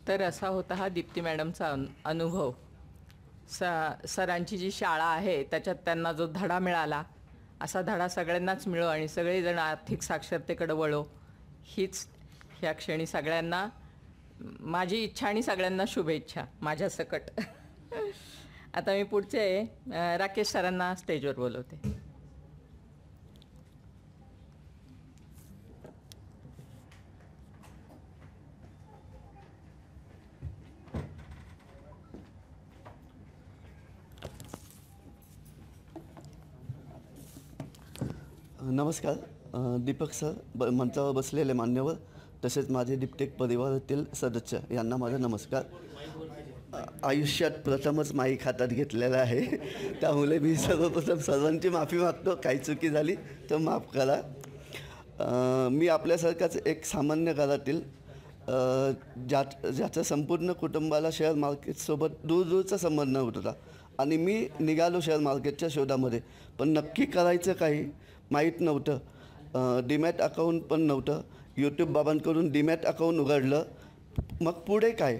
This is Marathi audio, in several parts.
तर असा होता हा दीप्ती मॅडमचा अनुभव. सरांची जी शाळा आहे त्याच्यात त्यांना जो धडा मिळाला, असा धडा सगळ्यांनाच मिळो आणि सगळेजण आर्थिक साक्षरतेकडे वळो, हीच ह्या क्षणी सगळ्यांना माझी इच्छा आणि सगळ्यांना शुभेच्छा माझ्या सकट. आता मी पुढचे राकेश सरांना स्टेजवर बोलवते. नमस्कार. दीपक सर, मंचावर बसलेले मान्यवर, तसेच माझे डिप्टेक परिवारातील सदस्य यांना माझा नमस्कार. आयुष्यात प्रथमच माईक हातात घेतलेला आहे, त्यामुळे मी सर्वप्रथम सर्वांची माफी मागतो. काही चुकी झाली तर माफ करा. मी आपल्यासारखाच एक सामान्य घरातील ज्याचं संपूर्ण कुटुंबाला शेअर मार्केटसोबत दूरचा संबंध होता आणि मी निघालो शेअर मार्केटच्या शोधामध्ये, पण नक्की करायचं काही माहीत नव्हतं. डीमॅट अकाऊंट पण नव्हतं. यूट्यूब बाबांकडून डीमॅट अकाऊंट उघडलं. मग पुढे काय?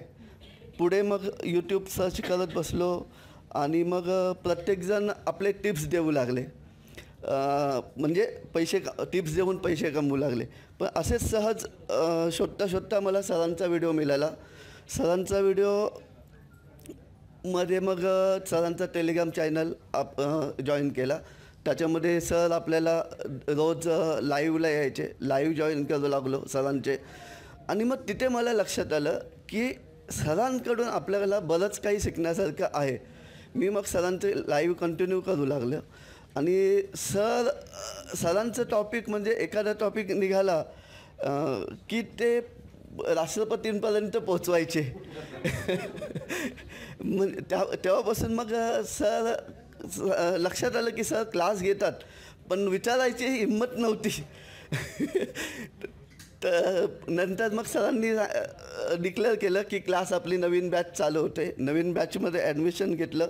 पुढे मग यूट्यूब सर्च करत बसलो आणि मग प्रत्येकजण आपले टिप्स देऊ लागले. म्हणजे टिप्स देऊन पैसे कमवू लागले. पण असेच सहज शोधता शोधता मला सरांचा व्हिडिओ मिळाला. सरांचा व्हिडिओमध्ये मग सरांचा टेलिग्राम चॅनल जॉईन केला. त्याच्यामध्ये सर आपल्याला रोज लाईव्हला यायचे. लाईव्ह जॉईन करू लागलो सरांचे. आणि मग तिथे मला लक्षात आलं की सरांकडून आपल्याला बरंच काही शिकण्यासारखं आहे. मी मग सरांचे लाईव्ह कंटिन्यू करू लागलं. आणि सरांचं टॉपिक म्हणजे एखादा टॉपिक निघाला की ते राष्ट्रपतींपर्यंत पोचवायचे. तेव्हापासून मग सर लक्षात आलं की सर क्लास घेतात, पण विचारायची हिंमत नव्हती. तर नंतर मग सरांनी डिक्लेअर केलं की क्लास आपली नवीन बॅच चालू होते. नवीन बॅचमध्ये ॲडमिशन घेतलं.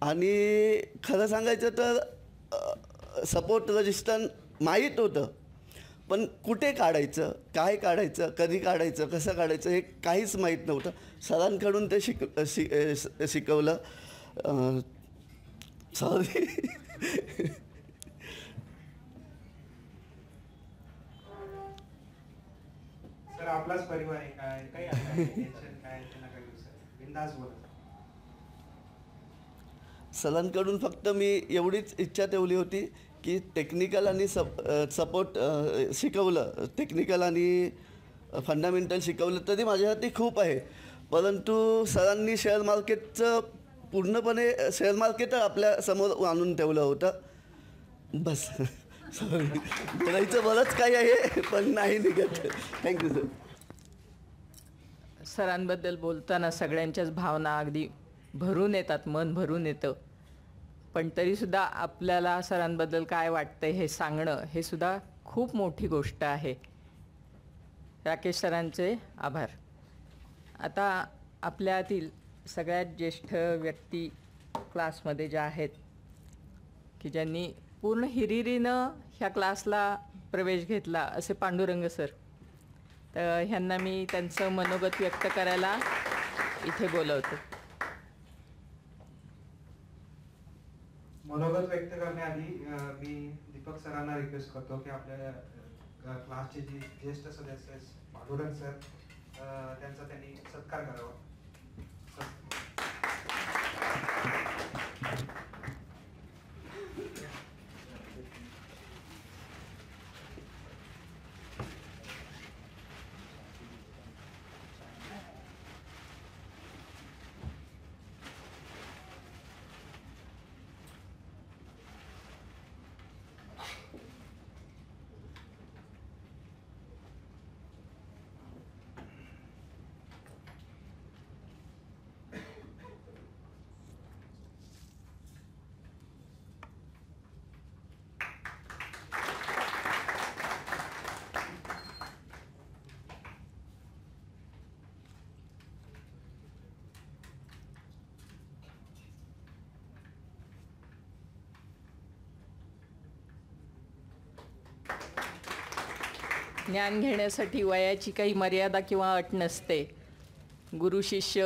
आणि खरं सांगायचं तर सपोर्ट रजिस्टर माहीत होतं, पण कुठे काढायचं, काय काढायचं, कधी काढायचं, कसं काढायचं हे काहीच माहीत नव्हतं. सरांकडून ते शिकवलं. सॉरी. सर आपलाच परिवार आहे काय काही टेन्शन काय त्यांना काही बिंदास बोला. सरांकडून फक्त मी एवढीच इच्छा ठेवली होती की टेक्निकल आणि सपोर्ट शिकवलं, टेक्निकल आणि फंडामेंटल शिकवलं तरी माझ्यासाठी खूप आहे. परंतु सरांनी शेअर मार्केटचं पूर्णपणे शेअर मार्केट आपल्या समोर आणून ठेवलं होतं. बस. सॉरी, बोलायचं बरंच काही आहे पण नाही निघत. Thank you sir. सरांबद्दल बोलताना सगळ्यांच्याच भावना अगदी भरून येतात, मन भरून येतं. पण तरीसुद्धा आपल्याला सरांबद्दल काय वाटतं हे सांगणं हे सुद्धा खूप मोठी गोष्ट आहे. राकेश सरांचे आभार. आता आपल्यातील सगळ्यात ज्येष्ठ व्यक्ती क्लासमध्ये ज्या आहेत की ज्यांनी पूर्ण हिरिरीनं ह्या क्लासला प्रवेश घेतला असे पांडुरंग सर. तर ह्यांना मी त्यांचं मनोगत व्यक्त करायला इथे बोलवते. मनोगत व्यक्त करण्याआधी मी दीपक सरांना रिक्वेस्ट करतो की आपल्या क्लासचे जे ज्येष्ठ सदस्य आहेत पांडुरंग सर, त्यांचा त्यांनी सत्कार करावा. ज्ञान घेण्यासाठी वयाची काही मर्यादा किंवा अट नसते. गुरु शिष्य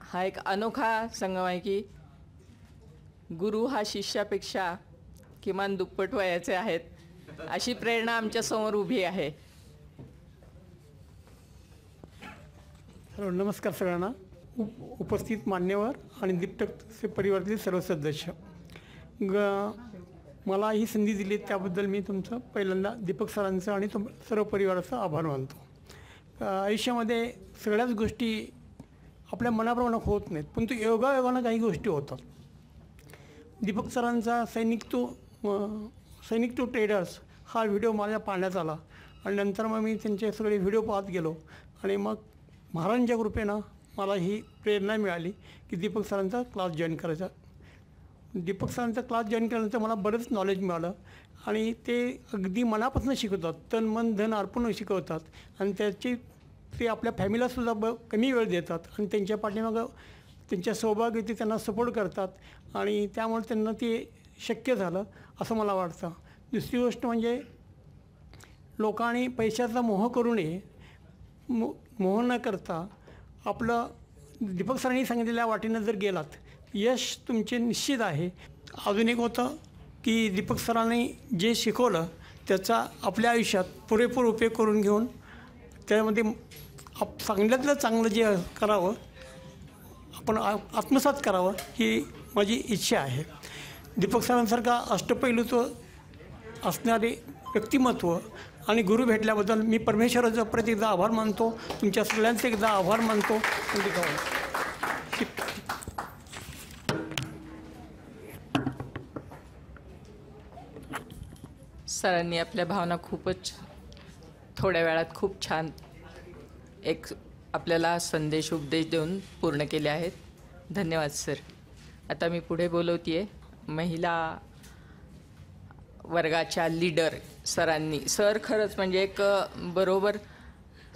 हा एक अनोखा संगम आहे की गुरु हा शिष्यापेक्षा किमान दुप्पट वयाचे आहेत, अशी प्रेरणा आमच्या समोर उभी आहे. नमस्कार सगळ्यांना. उपस्थित मान्यवर आणि दीप्तक परिवारातील सर्व सदस्य. मला ही संधी दिली त्याबद्दल मी तुमचं पहिल्यांदा दीपक सरांचं आणि सर्व परिवाराचा आभार मानतो. आयुष्यामध्ये सगळ्याच गोष्टी आपल्या मनाप्रमाणे होत नाहीत, पण योगायोगानं काही गोष्टी होतात. दीपक सरांचा सैनिक टू ट्रेडर्स हा व्हिडिओ माझ्या पाहण्यात आला आणि नंतर मग मी त्यांचे सगळे व्हिडिओ पाहत गेलो आणि मग महाराजांच्या कृपेनं मला ही प्रेरणा मिळाली की दीपक सरांचा क्लास जॉईन करायचा. दीपक सरांचा क्लास जॉईन केल्यानंतर मला बरंच नॉलेज मिळालं आणि ते अगदी मनापासून शिकवतात, तन मन धन अर्पण शिकवतात आणि ते आपल्या फॅमिलीलासुद्धा कमी वेळ देतात आणि त्यांच्या पाठीमागं त्यांच्या सहभाग येते, त्यांना सपोर्ट करतात आणि त्यामुळे त्यांना ते शक्य झालं असं मला वाटतं. दुसरी गोष्ट म्हणजे लोकांनी पैशाचा मोह करू नये. मोह न करता आपलं दीपक सरांनी सांगितलेल्या वाटेनं जर गेलात यश तुमचे निश्चित आहे. अजून एक होतं की दीपक सरांनी जे शिकवलं त्याचा आपल्या आयुष्यात पुरेपूर उपयोग करून घेऊन त्यामध्ये चांगल्यातलं चांगलं जे करावं आपण आत्मसात करावं ही माझी इच्छा आहे. दीपक सरांसारखा अष्टपैलूचं असणारे व्यक्तिमत्व आणि गुरु भेटल्याबद्दल मी परमेश्वराचा परत एकदा आभार मानतो. तुमच्या सगळ्यांचे एकदा आभार मानतो. सरांनी आपल्या भावना खूपच थोड्या वेळात खूप छान एक आपल्याला संदेश उपदेश देऊन पूर्ण केले आहेत. धन्यवाद सर. आता मी पुढे बोलवते महिला वर्गाच्या लीडर सरांनी. सर खरंच म्हणजे एक बरोबर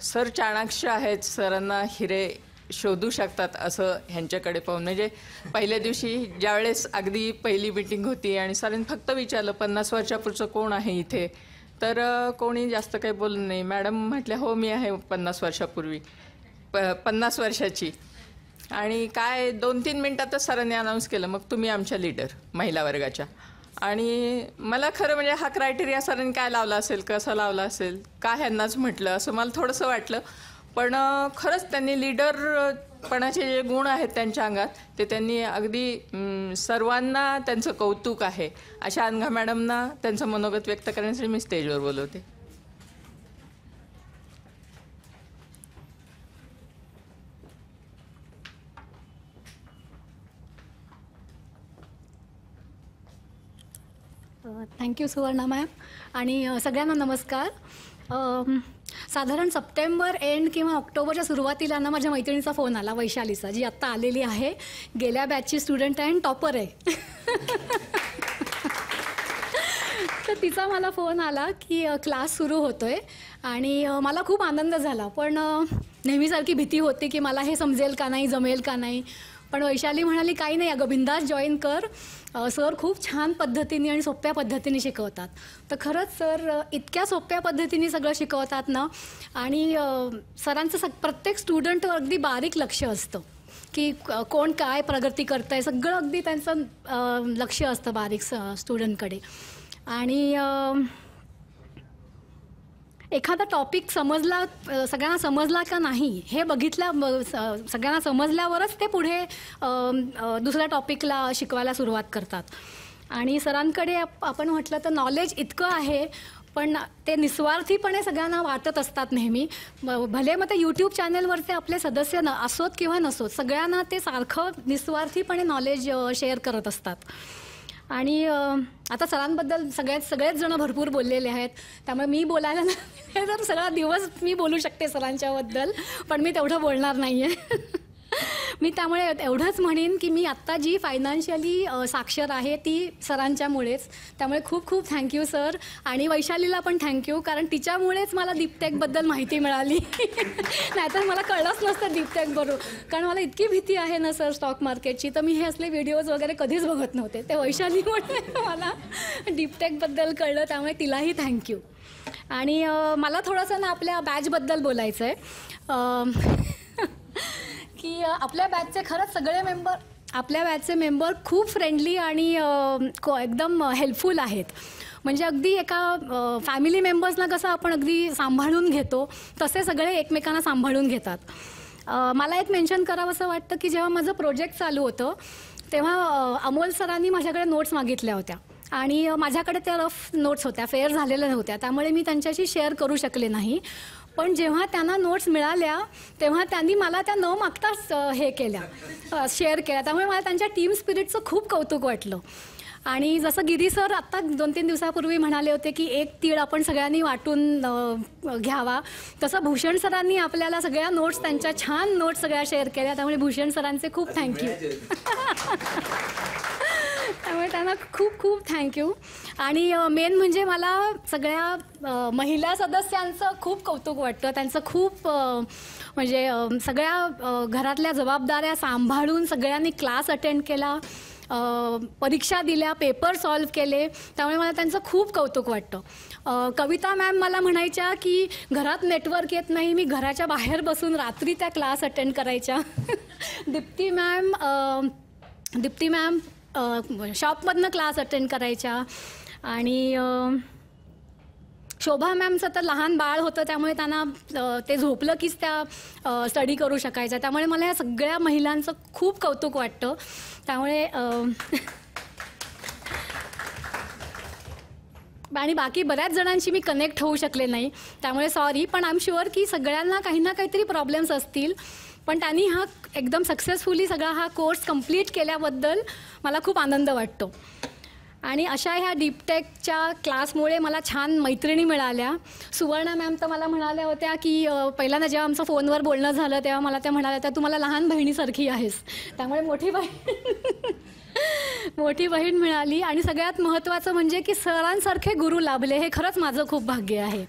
सर चाणाक्ष आहेत, सरांना हिरे शोधू शकतात असं ह्यांच्याकडे पाहून. म्हणजे पहिल्या दिवशी ज्यावेळेस अगदी पहिली मीटिंग होती आणि सरांनी फक्त विचारलं 50 वर्षापूर्वीचं कोण आहे इथे, तर कोणी जास्त काही बोललं नाही. मॅडम म्हटल्या हो मी आहे 50 वर्षापूर्वी 50 वर्षाची. आणि काय 2-3 मिनटातच सरांनी अनाऊन्स केलं मग तुम्ही आमच्या लीडर महिला वर्गाच्या. आणि मला खरं म्हणजे हा क्रायटेरिया सरांनी काय लावला असेल, कसं लावला असेल, का ह्यांनाच म्हटलं असं मला थोडंसं वाटलं. पण खरंच त्यांनी लीडरपणाचे जे गुण आहेत त्यांच्या अंगात ते त्यांनी अगदी सर्वांना त्यांचं कौतुक आहे अशा अनघा मॅडमना त्यांचं मनोगत व्यक्त करण्यासाठी मी स्टेजवर बोलवते. Thank you Suvarna ma'am. आणि सगळ्यांना नमस्कार. साधारण सप्टेंबर एंड किंवा ऑक्टोबरच्या सुरुवातीला ना माझ्या मैत्रिणीचा फोन आला, वैशालीचा, जी आत्ता आलेली आहे, गेल्या बॅचची स्टुडंट आहे आणि टॉपर आहे. तर तिचा मला फोन आला की क्लास सुरू होतो आहे आणि मला खूप आनंद झाला. पण नेहमीसारखी भीती होती की मला हे समजेल का नाही, जमेल का नाही. पण वैशाली म्हणाली काही नाही अगं, बिंदास जॉईन कर, सर खूप छान पद्धतीने आणि सोप्या पद्धतीने शिकवतात. तर खरंच सर इतक्या सोप्या पद्धतीने सगळं शिकवतात ना. आणि सरांचं प्रत्येक स्टुडंटवर अगदी बारीक लक्ष असतं की कोण काय प्रगती करतं आहे, सगळं अगदी त्यांचं लक्ष असतं बारीक स्टुडंटकडे. आणि एखादा टॉपिक सगळ्यांना समजला का नाही हे सगळ्यांना समजल्यावरच ते पुढे दुसऱ्या टॉपिकला शिकवायला सुरुवात करतात. आणि सरांकडे आपण म्हटलं तर नॉलेज इतकं आहे पण ते निस्वार्थीपणे सगळ्यांना वाटत असतात नेहमी. भले मग ते यूट्यूब चॅनलवरचे आपले सदस्य असोत किंवा नसोत, सगळ्यांना ते सारखं निस्वार्थीपणे नॉलेज शेअर करत असतात. आणि आता सरांबद्दल सगळेच जण भरपूर बोललेले आहेत, त्यामुळे मी बोलायला तर सगळा दिवस मी बोलू शकते सरांच्याबद्दल, पण मी तेवढं बोलणार नाही आहे. मी त्यामुळे एवढंच म्हणेन की मी आत्ता जी फायनान्शियली साक्षर आहे ती सरांच्यामुळेच. त्यामुळे खूप खूप थँक्यू सर. आणि वैशालीला पण थँक्यू, कारण तिच्यामुळेच मला दीपटेकबद्दल माहिती मिळाली. नाहीतर मला कळलंच नसतं दीपटेकबरोबर, कारण मला इतकी भीती आहे ना सर स्टॉक मार्केटची, तर मी हे असले व्हिडिओज वगैरे कधीच बघत नव्हते. ते वैशालीमुळे मला दीपटेकबद्दल कळलं, त्यामुळे तिलाही थँक्यू. आणि मला थोडंसं ना आपल्या बॅचबद्दल बोलायचं आहे की आपल्या बॅचचे खरंच सगळे मेंबर, आपल्या बॅचचे मेंबर खूप फ्रेंडली आणि एकदम हेल्पफुल आहेत. म्हणजे अगदी एका फॅमिली मेंबर्सना कसं आपण अगदी सांभाळून घेतो तसे सगळे एकमेकांना सांभाळून घेतात. मला एक मेन्शन करावं असं वाटतं की जेव्हा माझं प्रोजेक्ट चालू होतं तेव्हा अमोल सरांनी माझ्याकडे नोट्स मागितल्या होत्या आणि माझ्याकडे त्या रफ नोट्स होत्या, फेअर झालेल्या नव्हत्या, त्यामुळे मी त्यांच्याशी शेअर करू शकले नाही. पण जेव्हा त्यांना नोट्स मिळाल्या तेव्हा त्यांनी मला त्या न मागताच हे केल्या, शेअर केल्या. त्यामुळे मला त्यांच्या टीम स्पिरिटचं खूप कौतुक वाटलं. आणि जसं गिरी सर आत्ता 2-3 दिवसापूर्वी म्हणाले होते की एक तीळ आपण सगळ्यांनी वाटून घ्यावा, तसं भूषण सरांनी आपल्याला सगळ्या नोट्स, त्यांच्या छान नोट्स सगळ्या शेअर केल्या. त्यामुळे भूषण सरांचे खूप थँक्यू. त्यामुळे त्यांना खूप खूप थँक्यू. आणि मेन म्हणजे मला सगळ्या महिला सदस्यांचं खूप कौतुक वाटतं. त्यांचं खूप म्हणजे सगळ्या घरातल्या जबाबदाऱ्या सांभाळून सगळ्यांनी क्लास अटेंड केला, परीक्षा दिल्या, पेपर सॉल्व्ह केले. त्यामुळे मला त्यांचं खूप कौतुक वाटतं. कविता मॅम मला म्हणायच्या की घरात नेटवर्क येत नाही, मी घराच्या बाहेर बसून रात्री त्या क्लास अटेंड करायच्या. दीप्ती मॅम शॉपमधनं क्लास अटेंड करायच्या. आणि शोभा मॅमचं तर लहान बाळ होतं त्यामुळे त्यांना ते झोपलं कीच त्या स्टडी करू शकायच्या. त्यामुळे मला या सगळ्या महिलांचं खूप कौतुक वाटतं. त्यामुळे आणि बाकी बऱ्याच जणांशी मी कनेक्ट होऊ शकले नाही, त्यामुळे सॉरी. पण आय एम शुअर की सगळ्यांना काही ना काहीतरी प्रॉब्लेम्स असतील, पण त्यांनी हा एकदम सक्सेसफुली सगळा हा कोर्स कंप्लीट केल्याबद्दल मला खूप आनंद वाटतो. आणि अशा ह्या डीपटेकच्या क्लासमुळे मला छान मैत्रिणी मिळाल्या. सुवर्णा मॅम तर मला म्हणाल्या होत्या की पहिल्यांदा जेव्हा आमचं फोनवर बोलणं झालं तेव्हा मला त्या म्हणाल्या होत्या तू मला लहान बहिणीसारखी आहेस. त्यामुळे मोठी बहीण मिळाली. आणि सगळ्यात महत्त्वाचं म्हणजे की सरांसारखे गुरु लाभले, हे खरंच माझं खूप भाग्य आहे.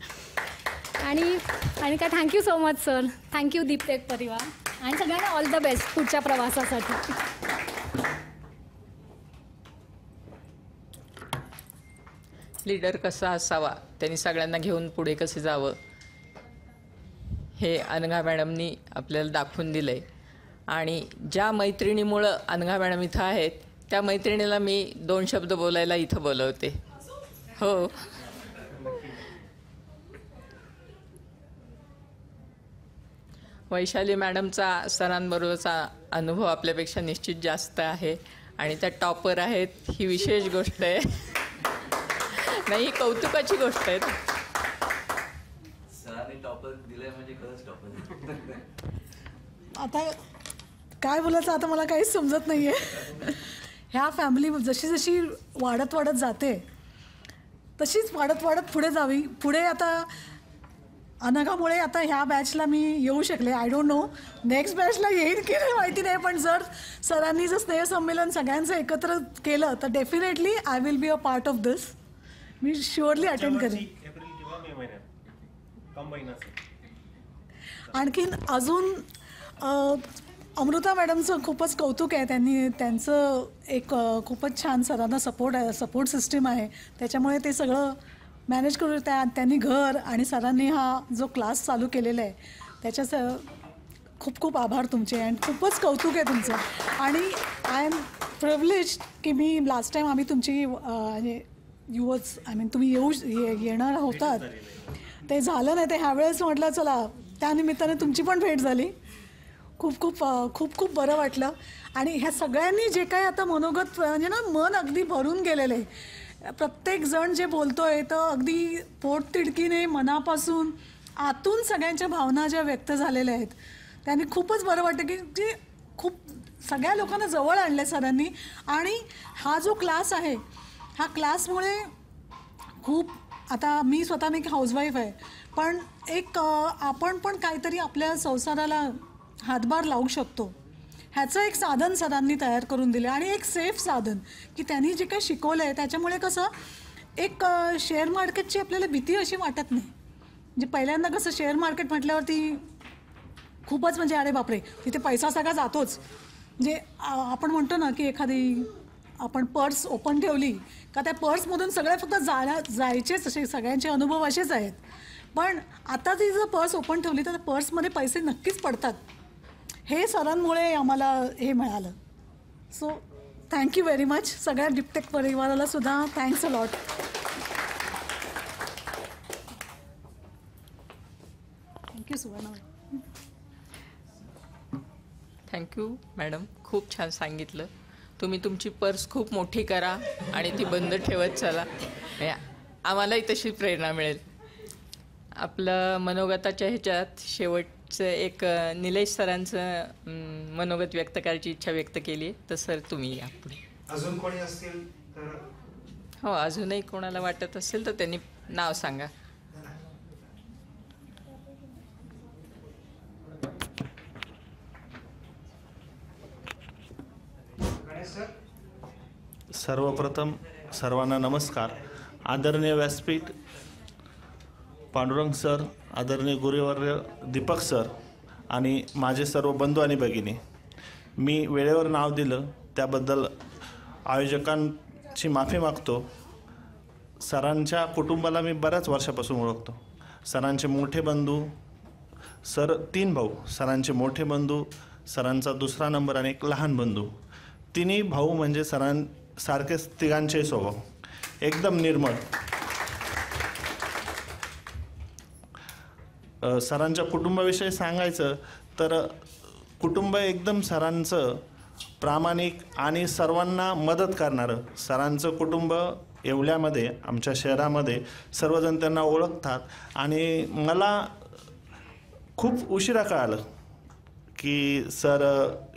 आणि काय thank you so much sir. Thank you Deeptech परिवार. आणि सगळ्यांना ऑल द बेस्ट पुढच्या प्रवासासाठी. लीडर कसा असावा, त्यांनी सगळ्यांना घेऊन पुढे कसे जावं, हे अनघा मॅडमनी आपल्याला दाखवून दिलं आहे. आणि ज्या मैत्रिणीमुळं अनघा मॅडम इथं आहेत त्या मैत्रिणीला मी 2 शब्द बोलायला इथं बोलवते. हो, वैशाली मॅडमचा सरांबरोबरचा अनुभव आपल्यापेक्षा निश्चित जास्त आहे आणि त्या टॉपर आहेत, ही विशेष गोष्ट आहे. नाही, ही कौतुकाची गोष्ट आहे. सरांनी टॉपर दिलंय म्हणजे खरंच टॉपर. आता काय बोलायचं, आता मला काहीच समजत नाही आहे. ह्या फॅमिली जशी जशी वाढत जाते तशीच वाढत पुढे जावी. पुढे आता अनघामुळे आता ह्या बॅचला मी येऊ शकले. आय डोंट नो नेक्स्ट बॅचला येईल की नाही माहिती नाही, पण जर सरांनी जर स्नेहसंमेलन सगळ्यांचं एकत्र केलं तर definitely I will be a part of this. Me surely attend करेन. आणखीन अजून अमृता मॅडमचं खूपच कौतुक आहे. त्यांचं एक खूपच छान सरांना सपोर्ट सिस्टीम आहे, त्याच्यामुळे ते सगळं मॅनेज करू. त्यांनी घर आणि सरांनी हा जो क्लास चालू केलेला आहे त्याच्याचं खूप आभार तुमचे. आणि खूपच कौतुक आहे तुमचं. आणि आय एम प्रिव्हिलेज की मी लास्ट टाईम आम्ही तुमची तुम्ही येणार होतात, ते झालं नाही. ते ह्यावेळेस म्हटलं चला त्यानिमित्ताने तुमची पण भेट झाली. खूप बरं वाटलं. आणि ह्या सगळ्यांनी जे काही आता मनोगत म्हणजे ना मन अगदी भरून गेलेलं आहे. प्रत्येक जण जे बोलतोय तर अगदी पोटतिडकीने मनापासून आतून सगळ्यांच्या भावना ज्या व्यक्त झालेल्या आहेत त्यांनी खूपच बरं वाटतं की जे खूप सगळ्या लोकांना जवळ आणलं सरांनी. आणि हा जो क्लास आहे हा क्लासमुळे खूप, आता मी स्वतः हाऊसवाईफ आहे, पण एक आपण पण काहीतरी आपल्या संसाराला हातभार लावू शकतो ह्याचं एक साधन सरांनी तयार करून दिलं. आणि एक सेफ साधन की त्यांनी जे काही शिकवलं आहे त्याच्यामुळे कसं एक शेअर मार्केटची आपल्याला भीती अशी वाटत नाही. म्हणजे पहिल्यांदा कसं शेअर मार्केट म्हटल्यावरती खूपच म्हणजे अरे बापरे तिथे पैसा सगळा जातोच. म्हणजे आपण म्हणतो ना की एखादी आपण पर्स ओपन ठेवली का त्या पर्समधून सगळे फक्त जायचेच, असे सगळ्यांचे अनुभव असेच आहेत. पण आता ती जर पर्स ओपन ठेवली तर पर्समध्ये पैसे नक्कीच पडतात हे सरांमुळे आम्हाला हे मिळालं. So thank you very much. सगळ्या डिप्टेक परिवाराला सुद्धा thanks a lot. Thank you Suvarna. Thank you madam, खूप छान सांगितलं. तुम्ही तुमची पर्स खूप मोठी करा आणि ती बंद ठेवत चला, आम्हालाही तशी प्रेरणा मिळेल. आपलं मनोगताच्या ह्याच्यात शेवटचं एक निलेश सरांचं मनोगत व्यक्त करायची इच्छा व्यक्त केली आहे, तर सर तुम्ही या पुढे. अजून कोणी असतील तर हो, अजूनही कोणाला वाटत असेल तर त्यांनी नाव सांगा. गणेश सर. सर्वप्रथम सर्वांना नमस्कार. आदरणीय व्यासपीठ, पांडुरंग सर, आदरणीय गुरुवर्य दीपक सर आणि माझे सर्व बंधू आणि भगिनी, मी वेळेवर नाव दिलं त्याबद्दल आयोजकांची माफी मागतो. सरांच्या कुटुंबाला मी बऱ्याच वर्षापासून ओळखतो. सरांचे मोठे बंधू, सर 3 भाऊ, सरांचे मोठे बंधू, सरांचा दुसरा नंबर आणि एक लहान बंधू. तिन्ही भाऊ म्हणजे सरांसारखेच तिघांचे स्वभाव एकदम निर्मळ. सरांच्या कुटुंबाविषयी सांगायचं तर कुटुंब एकदम सरांचं प्रामाणिक आणि सर्वांना मदत करणारं. सरांचं कुटुंब येवल्यामध्ये, आमच्या शहरामध्ये सर्वजण त्यांना ओळखतात. आणि मला खूप उशिरा कळालं की सर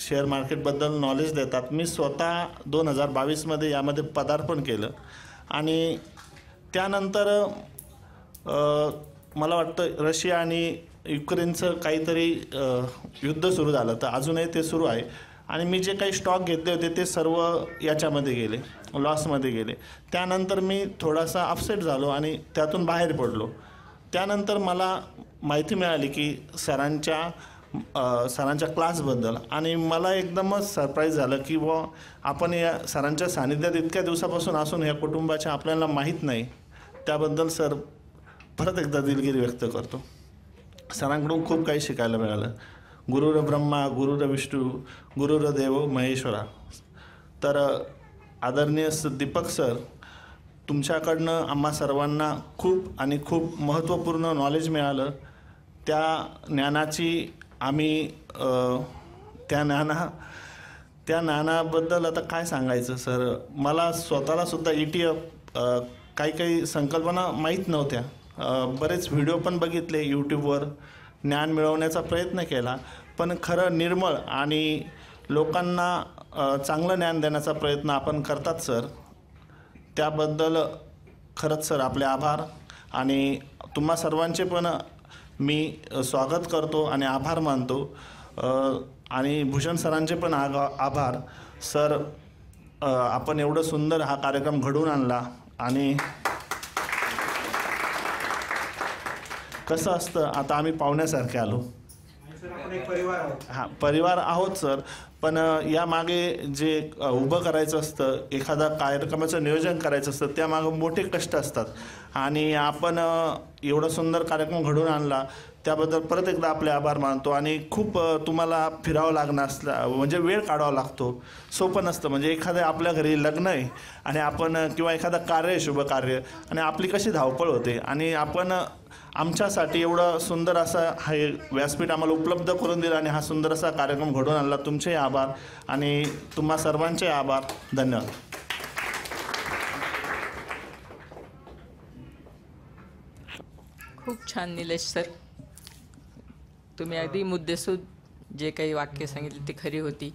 शेअर मार्केटबद्दल नॉलेज देतात. मी स्वतः 2022मध्ये यामध्ये पदार्पण केलं आणि त्यानंतर मला वाटतं रशिया आणि युक्रेनचं काहीतरी युद्ध सुरू झालं, तर अजूनही ते सुरू आहे. आणि मी जे काही स्टॉक घेतले होते ते सर्व याच्यामध्ये गेले, लॉसमध्ये गेले. त्यानंतर मी थोडासा अपसेट झालो आणि त्यातून बाहेर पडलो. त्यानंतर मला माहिती मिळाली की सरांच्या क्लासबद्दल, आणि मला एकदमच सरप्राईज झालं की आपण या सरांच्या सानिध्यात इतक्या दिवसापासून असून या कुटुंबाच्या आपल्याला माहीत नाही. त्याबद्दल सर परत एकदा दिलगिरी व्यक्त करतो. सरांकडून खूप काही शिकायला मिळालं. गुरुर ब्रह्मा, गुरुर विष्णू, गुरुर देव महेश्वरा. तर आदरणीय दीपक सर, तुमच्याकडनं आम्हा सर्वांना खूप आणि खूप महत्त्वपूर्ण नॉलेज मिळालं. त्या ज्ञानाची आम्ही त्या ज्ञानाबद्दल आता काय सांगायचं सर. मला स्वतःलासुद्धा ETF काही संकल्पना माहीत नव्हत्या. बरेच व्हिडिओ पण बघितले यूट्यूबवर, ज्ञान मिळवण्याचा प्रयत्न केला, पण खरं निर्मळ आणि लोकांना चांगलं ज्ञान देण्याचा प्रयत्न आपण करतात सर. त्याबद्दल खरंच सर आपले आभार. आणि तुम्हा सर्वांचे पण मी स्वागत करतो आणि आभार मानतो. आणि भूषण सरांचे पण आभार सर. आपण एवढं सुंदर हा कार्यक्रम घडवून आणला. आणि कसं असतं, आता आम्ही पाहुण्यासारखे आलो. हां, परिवार आहोत सर, पण यामागे जे उभं करायचं असतं, एखादा कार्यक्रमाचं नियोजन करायचं असतं, त्यामागं मोठे कष्ट असतात. आणि आपण एवढा सुंदर कार्यक्रम घडवून आणला त्याबद्दल परत एकदा आपले आभार मानतो. आणि खूप तुम्हाला फिरावं लागणार म्हणजे वेळ काढावा लागतो, सोपं नसतं. म्हणजे एखाद्या आपल्या घरी लग्न आहे आणि आपण किंवा एखादं कार्य आहे, शुभ कार्य, आणि आपली कशी धावपळ होते. आणि आपण आमच्यासाठी एवढं सुंदर असा हे व्यासपीठ आम्हाला उपलब्ध करून दिलं आणि हा सुंदर असा कार्यक्रम घडवून आणला. तुमचे आभार आणि तुम्हा सर्वांचे आभार. धन्यवाद. खूप छान निलेश सर, तुम्ही अगदी मुद्देसूद जे काही वाक्य सांगितली ती खरी होती.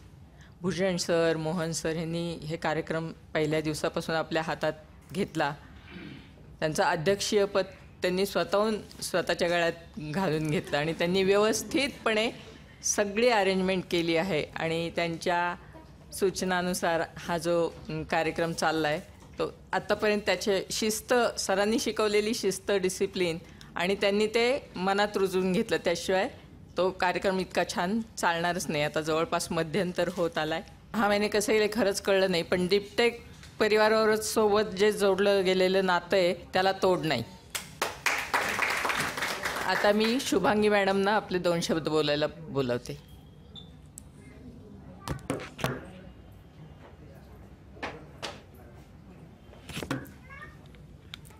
भूषण सर, मोहन सर यांनी हे कार्यक्रम पहिल्या दिवसापासून आपल्या हातात घेतला. त्यांचं अध्यक्षीय पद त्यांनी स्वतःच्या गळ्यात घालून घेतलं आणि त्यांनी व्यवस्थितपणे सगळी अरेंजमेंट केली आहे. आणि त्यांच्या सूचनानुसार हा जो कार्यक्रम चालला आहे तो आत्तापर्यंत त्याचे शिस्त, सरांनी शिकवलेली शिस्त, डिसिप्लिन, आणि त्यांनी ते मनात रुजवून घेतलं, त्याशिवाय तो कार्यक्रम इतका छान चालणारच नाही. आता जवळपास मध्यंतर होत आला आहे. हा महिने कसं येईल खरंच कळलं नाही, पण डिप्टेक परिवारावरच सोबत जे जोडलं गेलेलं नातं आहे त्याला तोड नाही. आता मी शुभांगी मॅडमना आपले 2 शब्द बोलायला बोलवते.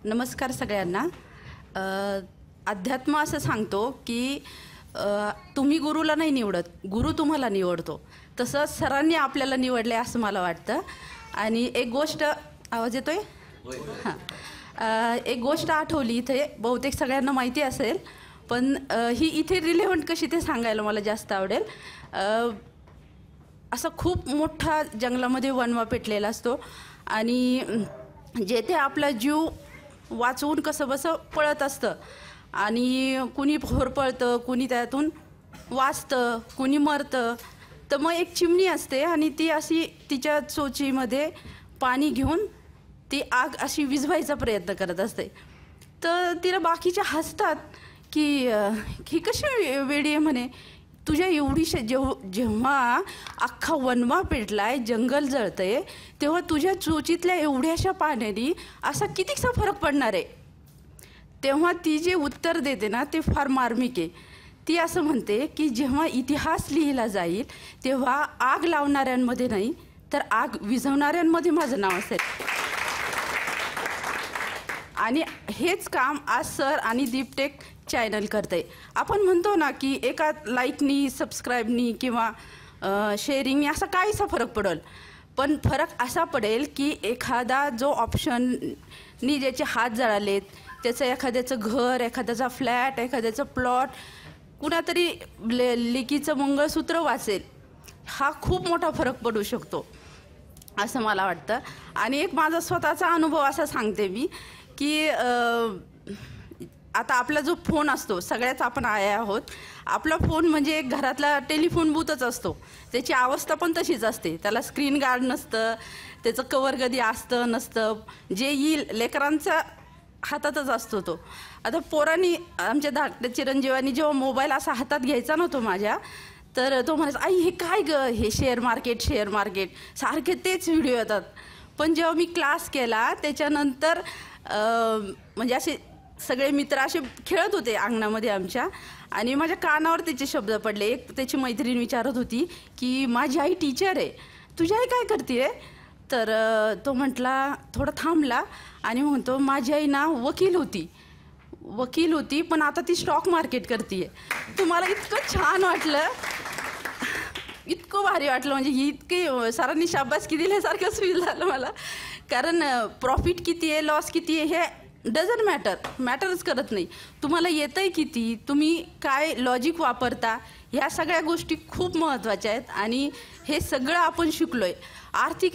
नमस्कार सगळ्यांना. अध्यात्म असं सांगतो की तुम्ही गुरुला नाही निवडत, गुरु तुम्हाला निवडतो. तसं सरांनी आपल्याला निवडले असं मला वाटतं. आणि एक गोष्ट, आवाज येतोय? हां. एक गोष्ट आठवली इथे, बहुतेक सगळ्यांना माहिती असेल, पण ही इथे रिलेव्हंट कशी ते सांगायला मला जास्त आवडेल. असा खूप मोठा जंगलामध्ये वणवा पेटलेला असतो आणि जेथे आपला जीव वाचवून कसं बसं पळत असतं आणि कुणी होरपळतं, कुणी त्यातून वाचतं, कुणी मरतं. तर मग एक चिमणी असते आणि ती अशी तिच्या चोचीमध्ये पाणी घेऊन ती आग अशी विझवायचा प्रयत्न करत असते. तर तिला बाकीच्या हसतात की ही कशी वेडी आहे म्हणे, तुझ्या एवढीशा जेव्हा अख्खा वनवा पेटलाय, जंगल जळतंय, तेव्हा तुझ्या चोचीतल्या एवढ्याशा पाण्याने असा कितीसा फरक पडणार आहे. तेव्हा ती जे उत्तर देते ना ते फार मार्मिक आहे. ती असं म्हणते की जेव्हा इतिहास लिहिला जाईल तेव्हा आग लावणाऱ्यांमध्ये नाही तर आग विझवणाऱ्यांमध्ये माझं नाव असेल. आणि हेच काम आज सर आणि दीपटेक चॅनल करते. आपण म्हणतो ना की एका लाईकनी, सबस्क्राईबनी किंवा शेअरिंगनी असा काहीसा फरक पडेल, पण फरक असा पडेल की एखादा जो ऑप्शननी ज्याचे हात जळालेत, त्याचं एखाद्याचं घर, एखाद्याचा फ्लॅट, एखाद्याचं प्लॉट, कुणातरी लेकीचं मंगळसूत्र वाचेल, हा खूप मोठा फरक पडू शकतो असं मला वाटतं. आणि एक माझा स्वतःचा अनुभव असा सांगते मी की आता आपला जो फोन असतो, सगळ्याच आपण आया आहोत, आपला फोन म्हणजे एक घरातला टेलिफोन बूथच असतो. त्याची अवस्था पण तशीच असते. त्याला स्क्रीन गार्ड नसतं, त्याचं कवर कधी असतं नसतं, जे येईल लेकरांचा हातातच असतो तो. आता पोरांनी, आमच्या धाकट्या चिरंजीवानी जेव्हा मोबाईल असा हातात घ्यायचा नव्हतो माझ्या, तर तो म्हणायचा, आई हे काय गं, हे शेअर मार्केट सारखे तेच व्हिडिओ येतात. पण जेव्हा मी क्लास केला त्याच्यानंतर म्हणजे असे सगळे मित्र असे खेळत होते अंगणामध्ये आमच्या, आणि माझ्या कानावर त्याचे शब्द पडले. एक त्याची मैत्रीण विचारत होती की माझी आई टीचर आहे, तुझी आई काय करते रे? तर तो म्हटला, थोडा थांबला आणि म्हणतो, माझी आई ना वकील होती पण आता ती स्टॉक मार्केट करते. तुम्हाला इतकं छान वाटलं, इतकं भारी वाटलं, म्हणजे इतके सरांनी शाबासकी दिल्यासारखं फील झालं मला. कारण प्रॉफिट किती आहे, लॉस किती आहे हे डझंट मॅटरच करत नाही. तुम्हाला येतंय किती, तुम्ही काय लॉजिक वापरता, ह्या सगळ्या गोष्टी खूप महत्त्वाच्या आहेत. आणि हे सगळं आपण शिकलो आहे.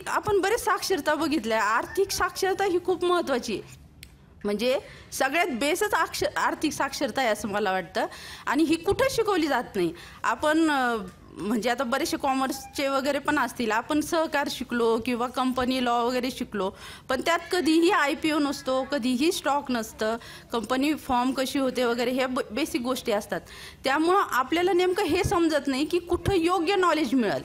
आपण बरेच साक्षरता बघितल्या, आर्थिक साक्षरता ही खूप महत्त्वाची आहे. म्हणजे सगळ्यात बेसच आर्थिक साक्षरता आहे असं मला वाटतं. आणि ही कुठं शिकवली जात नाही. आपण म्हणजे आता बरेचसे कॉमर्सचे वगैरे पण असतील, आपण सहकार शिकलो किंवा कंपनी लॉ वगैरे शिकलो, पण त्यात कधीही IPO नसतो, कधीही स्टॉक नसतं, कंपनी फॉर्म कशी होते वगैरे, ह्या बेसिक गोष्टी असतात. त्यामुळं आपल्याला नेमकं हे समजत नाही की कुठं योग्य नॉलेज मिळेल.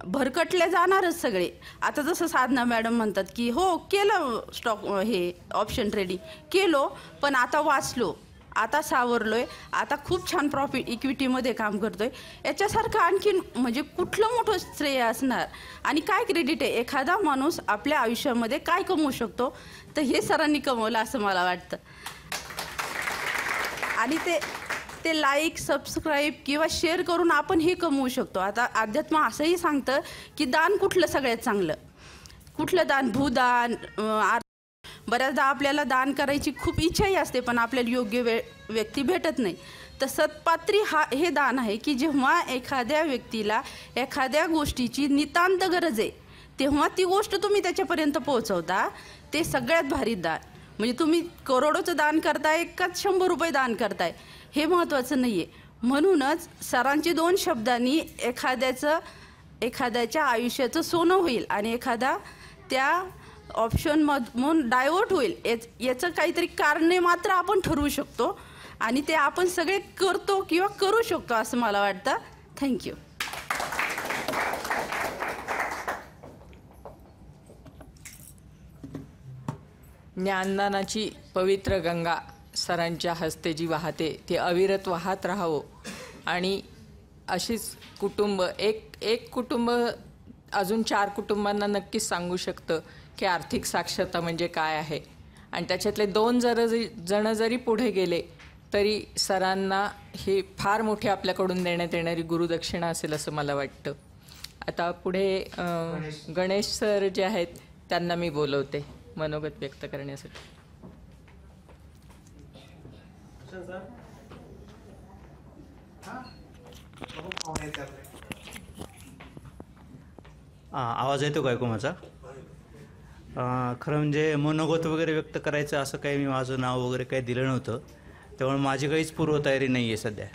भरकटले जाणारच सगळे. आता जसं साधना मॅडम म्हणतात की हो केलं स्टॉक, हे ऑप्शन ट्रेडिंग केलो, पण आता वाचलो, आता सावरलोय, आता खूप छान प्रॉफिट इक्विटीमध्ये काम करतोय. याच्यासारखं आणखीन म्हणजे कुठलं मोठं श्रेय असणार आणि काय क्रेडिट आहे? एखादा माणूस आपल्या आयुष्यामध्ये काय कमवू शकतो, तर हे सरांनी कमवलं असं मला वाटतं. आणि ते लाईक, सबस्क्राईब किंवा शेअर करून आपण हे कमवू शकतो. आता अध्यात्म असंही सांगतं की दान कुठलं सगळ्यात चांगलं, कुठलं दान, भूदान. बऱ्याचदा आपल्याला दान करायची खूप इच्छाही असते, पण आपल्याला योग्य व्यक्ती भेटत नाही. तर सत्पात्री हे दान आहे की जेव्हा एखाद्या व्यक्तीला एखाद्या गोष्टीची नितांत गरज आहे, तेव्हा ती गोष्ट तुम्ही त्याच्यापर्यंत पोहोचवता. ते सगळ्यात भारी दान. म्हणजे तुम्ही करोडोचं दान करताय का 100 रुपये दान करताय हे महत्त्वाचं नाही आहे. म्हणूनच सरांची 2 शब्दांनी एखाद्याच्या आयुष्याचं सोनं होईल आणि एखादा त्या ऑप्शनमधून डायव्हर्ट होईल, याचं काहीतरी कारणे मात्र आपण ठरवू शकतो. आणि ते आपण सगळे करतो किंवा करू शकतो असं मला वाटतं. थँक्यू. ज्ञानदानाची पवित्र गंगा सरांच्या हस्ते जी वाहते ती अविरत वाहत राहावं. आणि अशीच कुटुंब, एक कुटुंब अजून 4 कुटुंबांना नक्कीच सांगू शकतं की आर्थिक साक्षरता म्हणजे काय आहे. आणि त्याच्यातले 2 जण जरी पुढे गेले तरी सरांना ही फार मोठी आपल्याकडून देण्यात येणारी गुरुदक्षिणा असेल असं मला वाटतं. आता पुढे गणेश सर जे आहेत त्यांना मी बोलवते मनोगत व्यक्त करण्यासाठी. आवाज येतो का ऐकू माझा? खरं म्हणजे मनोगत वगैरे व्यक्त करायचं असं काही मी माझं नाव वगैरे काही दिलं नव्हतं, त्यामुळे माझी काहीच पूर्वतयारी नाही आहे सध्या.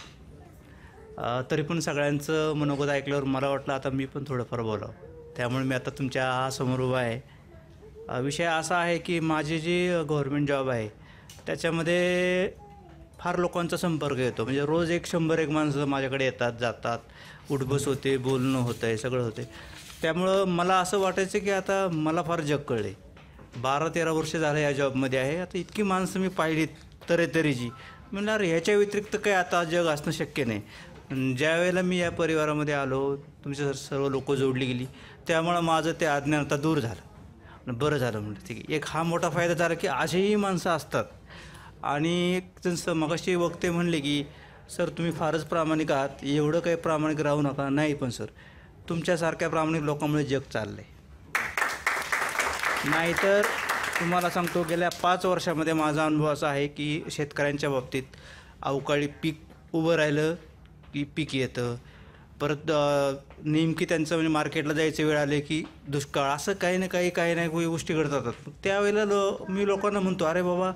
तरी पण सगळ्यांचं मनोगत ऐकल्यावर मला वाटलं आता मी पण थोडंफार बोलावं, त्यामुळे मी आता तुमच्या समोर उभा आहे. विषय असा आहे की माझी जी गव्हर्मेंट जॉब आहे त्याच्यामध्ये फार लोकांचा संपर्क येतो. म्हणजे रोज 100-1 माणसं माझ्याकडे येतात जातात, उठबस होते, बोलणं होतं आहे, सगळं होते. त्यामुळं मला असं वाटायचं की आता मला फार जग कळले. 12-13 वर्ष झालं या जॉबमध्ये आहे. आता इतकी माणसं मी पाहिलीत तऱ्हेतऱ्हेची, म्हणलं अरे ह्याच्या व्यतिरिक्त काय आता जग असणं शक्य नाही. ज्या वेळेला मी या परिवारामध्ये आलो, तुमचे सर्व लोक जोडली गेली, त्यामुळं माझं ते अज्ञान आता दूर झालं. बरं झालं म्हणलं. ठीक आहे, एक हा मोठा फायदा झाला की अशीही माणसं असतात. आणि त्यांचं मगाशी वक्ते म्हणले की सर तुम्ही फारच प्रामाणिक आहात, एवढं काही प्रामाणिक राहू नका. नाही पण सर, तुमच्यासारख्या प्रामाणिक लोकांमुळे जग चाललं आहे. नाहीतर तुम्हाला सांगतो गेल्या 5 वर्षामध्ये माझा अनुभव असा आहे की शेतकऱ्यांच्या बाबतीत अवकाळी पीक उभं राहिलं की पीक येतं, परत नेमकी त्यांचं म्हणजे मार्केटला जायचं वेळ आले की दुष्काळ, असं काही ना काही गोष्टी घडतात. त्यावेळेला मी लोकांना म्हणतो अरे बाबा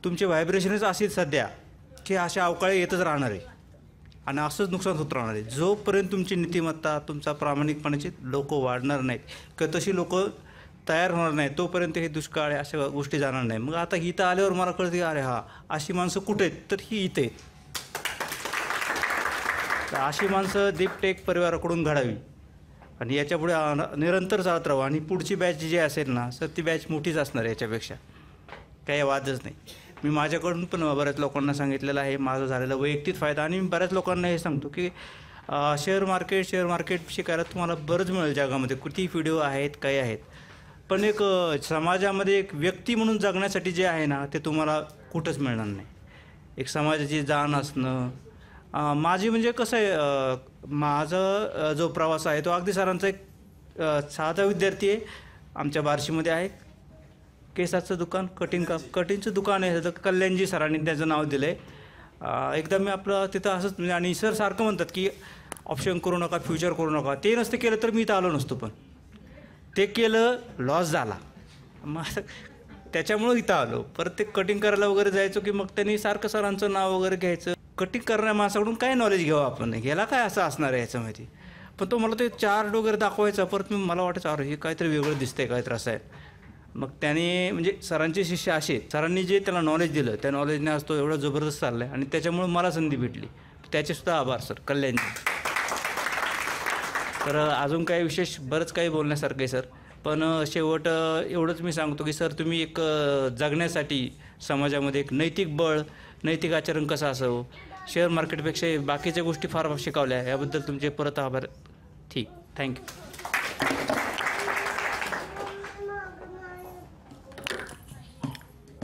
तुमचे व्हायब्रेशनच अशीच सध्या की अशा अवकाळी येतच राहणार आहे आणि असंच नुकसान होत राहणार आहे. जोपर्यंत तुमची नीतिमत्ता तुमचा प्रामाणिकपणाची लोक वाढणार नाहीत किंवा तशी लोक तयार होणार नाही, तोपर्यंत हे दुष्काळ अशा गोष्टी जाणार नाही. मग आता इथं आल्यावर मला कळतं की अरे हा अशी माणसं कुठे आहेत, तर ही इथे आहेत. तर अशी माणसं दीपटेक परिवाराकडून घडावी आणि याच्यापुढे निरंतर चालत राहावं. आणि पुढची बॅच जी असेल ना सर, ती बॅच मोठीच असणार आहे, याच्यापेक्षा काही वादच नाही. मी माझ्याकडून पण बऱ्याच लोकांना सांगितलेलं आहे माझा झालेला वैयक्तिक फायदा. आणि मी बऱ्याच लोकांना हे सांगतो की शेअर मार्केट शिकायला तुम्हाला बरंच मिळेल जगामध्ये, किती व्हिडिओ आहेत काही आहेत, पण एक समाजामध्ये एक व्यक्ती म्हणून जगण्यासाठी जे आहे ना ते तुम्हाला कुठंच मिळणार नाही. एक समाजाची जाण असणं. माझी म्हणजे कसं आहे, माझा जो प्रवास आहे तो अगदी सरांचा एक साधा विद्यार्थी आहे. आमच्या बार्शीमध्ये आहे केसाचं दुकान, कटिंगचं दुकान आहे. तर कल्याणजी सरांनी त्याचं नाव दिलं आहे. एकदा मी आपलं तिथं असंच म्हणजे, आणि सर सारखं म्हणतात की ऑप्शन करू नका, फ्युचर करू नका. ते नसतं केलं तर मी इथं आलो नसतो, पण ते केलं, लॉस झाला, मग त्याच्यामुळं इथं आलो. परत ते कटिंग करायला वगैरे जायचो की मग त्यांनी सारखं सरांचं नाव वगैरे घ्यायचं. कटिंग करणाऱ्या माणसाकडून काय नॉलेज घ्यावं आपण, ह्याला काय असं असणार आहे ह्याच्यामध्ये. पण तो मला ते चार्ट वगैरे दाखवायचा. परत मला वाटायचं अरे हे काहीतरी वेगळं दिसतंय, काहीतरी असं आहे. मग त्याने म्हणजे सरांचे शिष्य असे, सरांनी जे त्याला नॉलेज दिलं त्या नॉलेजने आज तो एवढा जबरदस्त चालला आहे. आणि त्याच्यामुळे मला संधी भेटली, त्याचेसुद्धा आभार सर कल्याणजी. तर अजून काही विशेष बरंच काही बोलण्यासारखं आहे सर, पण शेवट एवढंच मी सांगतो की सर तुम्ही एक जगण्यासाठी समाजामध्ये एक नैतिक बळ, नैतिक आचरण कसं असावं, शेअर मार्केटपेक्षा बाकीच्या गोष्टी फार शिकवल्या, याबद्दल तुमचे परत आभार. ठीक, थँक्यू.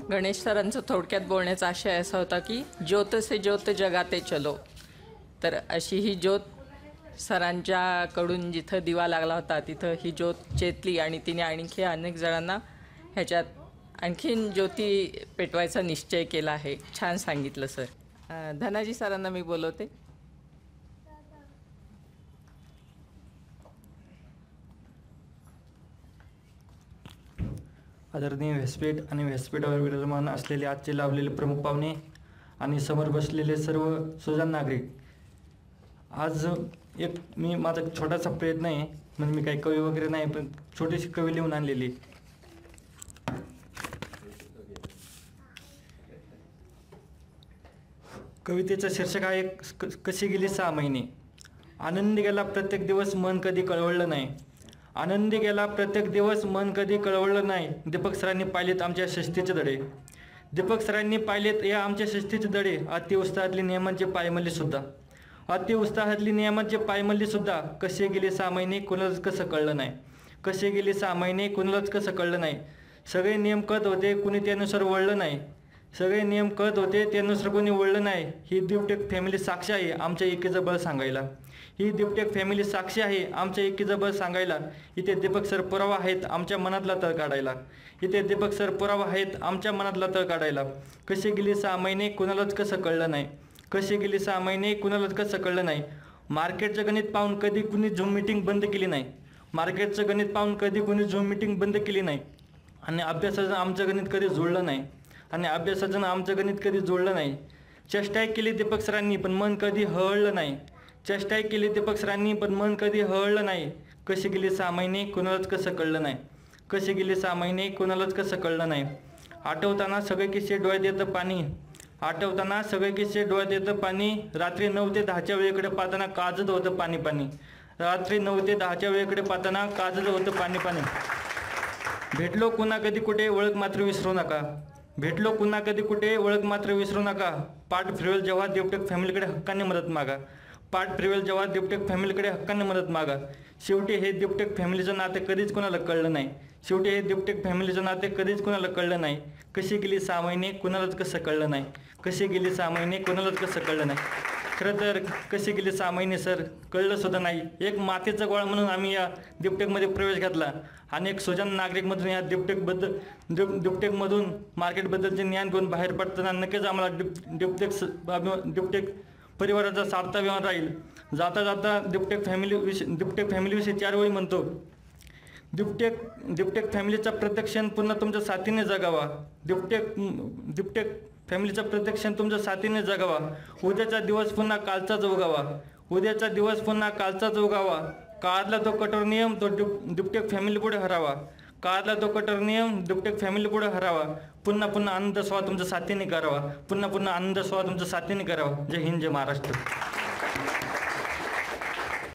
गणेश सरांचं थोडक्यात बोलण्याचा आशय असा होता की ज्योत से ज्योत जगाते चलो. तर अशी ही ज्योत सरांच्याकडून जिथं दिवा लागला होता तिथं ही ज्योत चेतली आणि तिने आणखी अनेक जणांना ह्याच्यात आणखीन ज्योती पेटवायचा निश्चय केला आहे. छान सांगितलं सर. धनाजी सरांना मी बोलवते. आदरणीय व्यासपीठ आणि व्यासपीठावर विराजमान असलेले आजचे लाभलेले प्रमुख पाहुणे आणि समोर बसलेले सर्व सुजाण नागरिक, आज एक माझा छोटासा प्रयत्न आहे, म्हणजे मी काही कवी वगैरे नाही, पण छोटीशी कवी लिहून आणलेली. कवितेचं शीर्षक आहे कशी गेली 6 महिने. आनंदी गेला प्रत्येक दिवस, मन कधी कळवळलं नाही. आनंदी गेला प्रत्येक दिवस, मन कधी कळवळलं नाही. दीपक सरांनी पाहिलेत आमच्या शिस्तीचे धडे. दीपक सरांनी पाहिलेत या आमच्या शिस्तीचे धडे. अतिउत्साहातली नियमांचे पायमल्लीसुद्धा, अतिउत्साहातली नियमांचे पायमल्लीसुद्धा. कसे गेले 6 महिने कुणालाच कसं कळलं नाही. कसे गेले 6 महिने कुणालाच कसं कळलं नाही. सगळे नियम कळत होते, कुणी त्यानुसार वळलं नाही. सगळे नियम कळत होते, त्यानुसार कोणी वळलं नाही. ही दिपटेक फॅमिली साक्षी आहे आमच्या एकीचं बळ सांगायला. ही दिपटेक फॅमिली साक्षी आहे आमच्या एकीचं बळ सांगायला. इथे दीपक सर पुरावा आहेत आमच्या मनातला तळ काढायला. इथे दीपक सर पुरावा आहेत आमच्या मनातला तळ काढायला. कशी गेली 6 महिने कुणालाच कसं कळलं नाही. कशी गेली 6 महिने कुणालाच कसं कळलं नाही. मार्केटचं गणित पाहून कधी कुणी झूम मीटिंग बंद केली नाही. मार्केटचं गणित पाहून कधी कुणी झूम मीटिंग बंद केली नाही. आणि अभ्यासाचं आमचं गणित कधी जुळलं नाही. आणि अभ्यासाचं आमचं गणित कधी जुळलं नाही. चेष्टाही केली दीपक सरांनी पण मन कधी हळलं नाही. चेष्टाही केली दीपक सरांनी पण मन कधी हळलं नाही. कशी गेली 6 महिने कुणालाच कसं कळलं नाही. कशी गेली 6 महिने कुणालाच कसं कळलं नाही. आठवताना सगळे किस्से डोळ्यात येतं पाणी. आठवताना सगळे किस्से डोळ्यात येतं पाणी. रात्री 9 ते 10च्या वेळेकडे पाहताना काजत होतं पाणी पाणी. रात्री 9 ते 10च्या वेळेकडे पाहताना काजत होतं पाणी पाणी. भेटलो कुणा कधी कुठे ओळख मात्र विसरू नका. भेटलो पुन्हा कधी कुठे ओळख मात्र विसरू नका. पाठ फिरवेल जेव्हा दिपटेक फॅमिलीकडे हक्काने मदत मागा. पाठ फिरवेल जेव्हा दिपटेक फॅमिलीकडे हक्काने मदत मागा. शेवटी हे दिपटेक फॅमिलीचं नाते कधीच कोणाला कळलं नाही. शेवटी हे दिपटेक फॅमिलीचं नाते कधीच कोणाला कळलं नाही. कशी गेली 6 महिने कुणालाच कसं कळलं नाही. कशी गेली 6 महिने कुणालाच कसं कळलं नाही. खरं तर कशी गेली 6 महिने सर कळलं सुद्धा नाही. एक मातीचा गोळा म्हणून आम्ही या दिपटेकमध्ये प्रवेश घातला. अनेक सुजाण नागरिकमधून या दिपटेकमधून मार्केटबद्दलचे ज्ञान घेऊन बाहेर पडताना नक्कीच आम्हाला दिपटेक परिवाराचा सार्थ अभिमान राहील. जाता जाता दिपटेक फॅमिलीविषयी 4 वेळी म्हणतो. दिपटेक फॅमिलीचा प्रत्येक क्षण पुन्हा तुमच्या साथीने जगावा. दिपटेक फॅमिलीचा प्रत्येक क्षण तुमच्या साथीने जगावा. उद्याचा दिवस पुन्हा कालचाच उगावा. उद्याचा दिवस पुन्हा कालचाच उगावा. काळातला तो कठोर नियम तो दिपटेक फॅमिली पुढे हरावा. काळातला तो कठोर नियम दिपटेक फॅमिली पुढे हरावा. पुन्हा पुन्हा आनंद सोहळा तुमच्या साथीने करावा. पुन्हा पुन्हा आनंद सोहळा तुमच्या साथीने करावा. जय हिंद, जय महाराष्ट्र.